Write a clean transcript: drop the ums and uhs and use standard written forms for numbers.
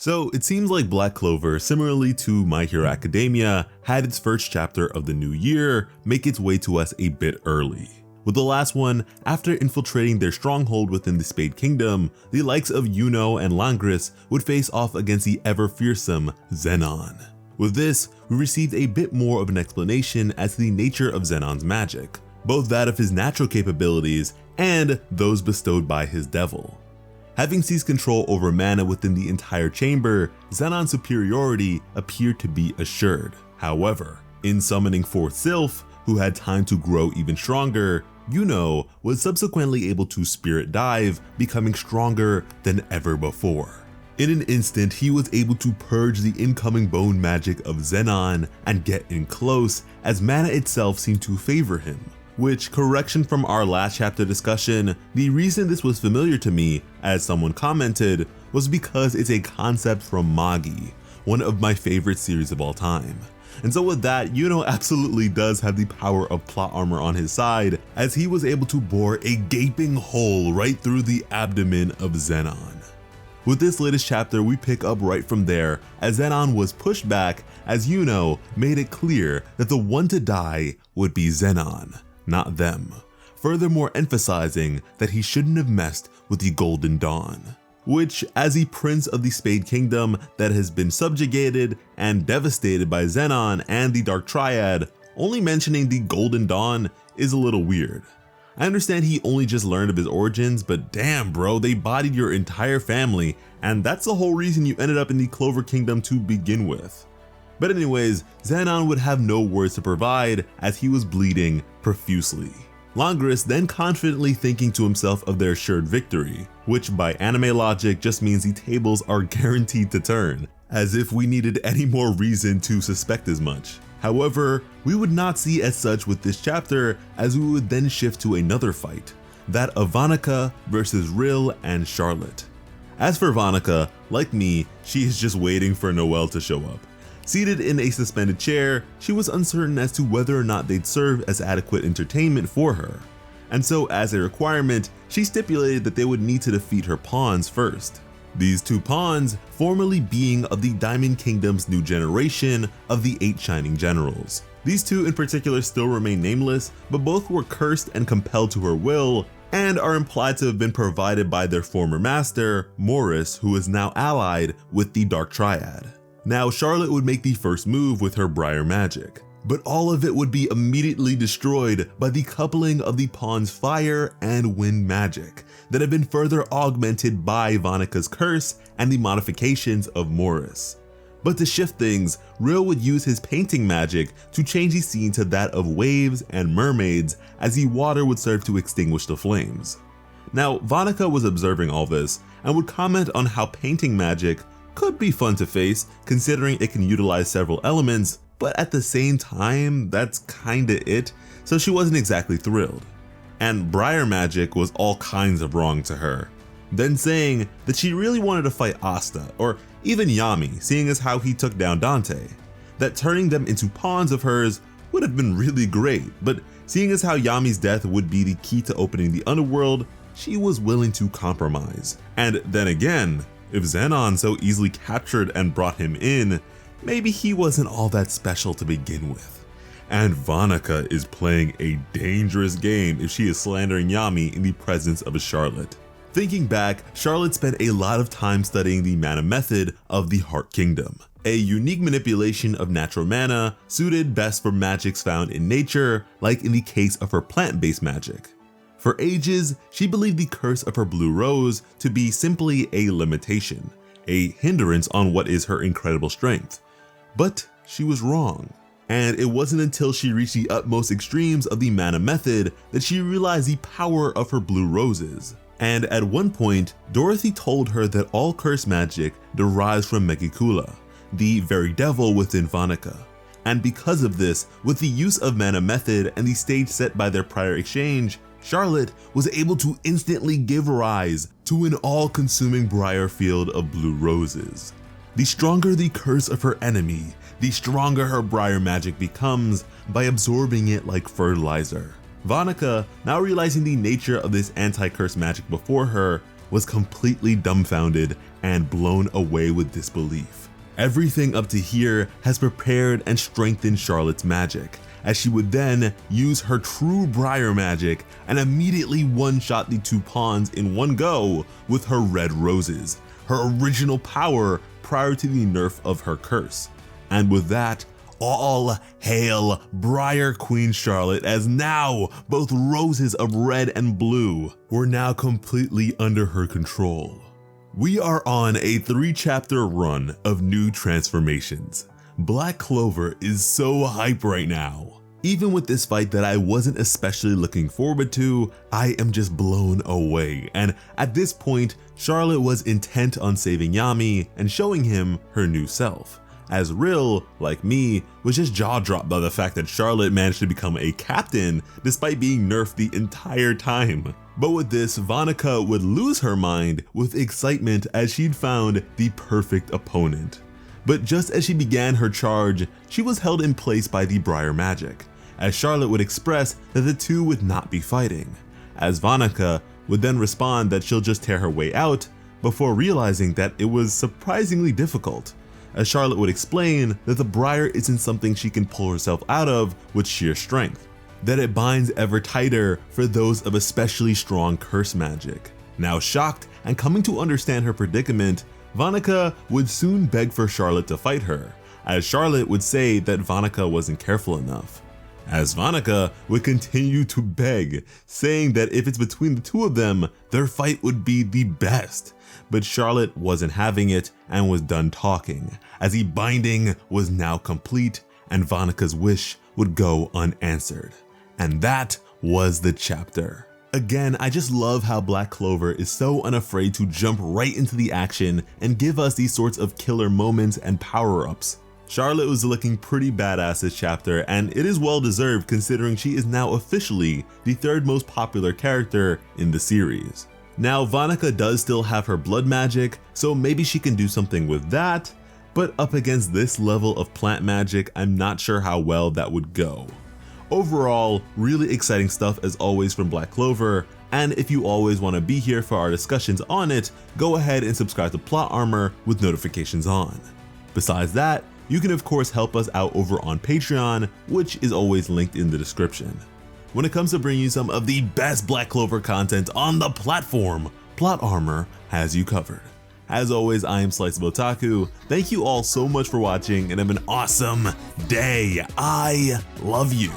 So it seems like Black Clover, similarly to My Hero Academia, had its first chapter of the new year make its way to us a bit early. With the last one, after infiltrating their stronghold within the Spade Kingdom, the likes of Yuno and Langris would face off against the ever-fearsome Zenon. With this, we received a bit more of an explanation as to the nature of Zenon's magic, both that of his natural capabilities and those bestowed by his devil. Having seized control over mana within the entire chamber, Zenon's superiority appeared to be assured. However, in summoning forth Sylph, who had time to grow even stronger, Yuno was subsequently able to spirit dive, becoming stronger than ever before. In an instant, he was able to purge the incoming bone magic of Zenon and get in close, as mana itself seemed to favor him. Which, correction from our last chapter discussion, the reason this was familiar to me, as someone commented, was because it's a concept from Magi, one of my favorite series of all time. And so with that, Yuno absolutely does have the power of plot armor on his side, as he was able to bore a gaping hole right through the abdomen of Zenon. With this latest chapter, we pick up right from there, as Zenon was pushed back, as Yuno made it clear that the one to die would be Zenon, not them, furthermore emphasizing that he shouldn't have messed with the Golden Dawn. Which, as the prince of the Spade Kingdom that has been subjugated and devastated by Zenon and the Dark Triad, only mentioning the Golden Dawn is a little weird. I understand he only just learned of his origins, but damn bro, they bodied your entire family, and that's the whole reason you ended up in the Clover Kingdom to begin with. But anyways, Zenon would have no words to provide as he was bleeding profusely. Langris then confidently thinking to himself of their assured victory, which by anime logic just means the tables are guaranteed to turn, as if we needed any more reason to suspect as much. However, we would not see as such with this chapter, as we would then shift to another fight, that of Vanica versus Rill and Charlotte. As for Vanica, like me, she is just waiting for Noelle to show up. Seated in a suspended chair, she was uncertain as to whether or not they'd serve as adequate entertainment for her. And so as a requirement, she stipulated that they would need to defeat her pawns first. These two pawns formerly being of the Diamond Kingdom's new generation of the 8 Shining Generals. These two in particular still remain nameless, but both were cursed and compelled to her will, and are implied to have been provided by their former master, Morris, who is now allied with the Dark Triad. Now Charlotte would make the first move with her BRIAR magic, but all of it would be immediately destroyed by the coupling of the pawn's fire and wind magic that had been further augmented by Vanica's curse and the modifications of Morris. But to shift things, Rill would use his painting magic to change the scene to that of waves and mermaids, as the water would serve to extinguish the flames. Now Vanica was observing all this and would comment on how painting magic could be fun to face considering it can utilize several elements, but at the same time that's kinda it, so she wasn't exactly thrilled. And BRIAR magic was all kinds of wrong to her, then saying that she really wanted to fight Asta, or even Yami, seeing as how he took down Dante. That turning them into pawns of hers would have been really great, but seeing as how Yami's death would be the key to opening the underworld, she was willing to compromise. And then again, if Zenon so easily captured and brought him in, maybe he wasn't all that special to begin with. And Vanica is playing a dangerous game if she is slandering Yami in the presence of a Charlotte. Thinking back, Charlotte spent a lot of time studying the mana method of the Heart Kingdom, a unique manipulation of natural mana suited best for magics found in nature, like in the case of her plant-based magic. For ages, she believed the curse of her blue rose to be simply a limitation, a hindrance on what is her incredible strength. But she was wrong. And it wasn't until she reached the utmost extremes of the mana method that she realized the power of her blue roses. And at one point, Dorothy told her that all curse magic derives from Megicula, the very devil within Vanica. And because of this, with the use of mana method and the stage set by their prior exchange, Charlotte was able to instantly give rise to an all-consuming BRIAR field of blue roses. The stronger the curse of her enemy, the stronger her BRIAR magic becomes by absorbing it like fertilizer. Vanica, now realizing the nature of this anti-curse magic before her, was completely dumbfounded and blown away with disbelief. Everything up to here has prepared and strengthened Charlotte's magic, as she would then use her true BRIAR magic and immediately one-shot the two pawns in one go with her red roses, her original power prior to the nerf of her curse. And with that, all hail BRIAR Queen Charlotte, as now both roses of red and blue were now completely under her control. We are on a 3-chapter run of new transformations. Black Clover is so hype right now. Even with this fight that I wasn't especially looking forward to, I am just blown away, and at this point, Charlotte was intent on saving Yami and showing him her new self, as Rill, like me, was just jaw-dropped by the fact that Charlotte managed to become a captain despite being nerfed the entire time. But with this, Vanica would lose her mind with excitement as she'd found the perfect opponent. But just as she began her charge, she was held in place by the BRIAR magic, as Charlotte would express that the two would not be fighting, as Vanica would then respond that she'll just tear her way out, before realizing that it was surprisingly difficult, as Charlotte would explain that the BRIAR isn't something she can pull herself out of with sheer strength, that it binds ever tighter for those of especially strong curse magic. Now shocked and coming to understand her predicament, Vanica would soon beg for Charlotte to fight her, as Charlotte would say that Vanica wasn't careful enough, as Vanica would continue to beg, saying that if it's between the two of them, their fight would be the best. But Charlotte wasn't having it and was done talking, as the binding was now complete and Vanica's wish would go unanswered. And that was the chapter. Again, I just love how Black Clover is so unafraid to jump right into the action and give us these sorts of killer moments and power-ups. Charlotte was looking pretty badass this chapter, and it is well deserved considering she is now officially the 3rd most popular character in the series. Now, Vanica does still have her blood magic, so maybe she can do something with that, but up against this level of plant magic, I'm not sure how well that would go. Overall, really exciting stuff as always from Black Clover, and if you always want to be here for our discussions on it, go ahead and subscribe to Plot Armor with notifications on. Besides that, you can of course help us out over on Patreon, which is always linked in the description. When it comes to bringing you some of the best Black Clover content on the platform, Plot Armor has you covered. As always, I am Sliceable Otaku. Thank you all so much for watching and have an awesome day. I love you.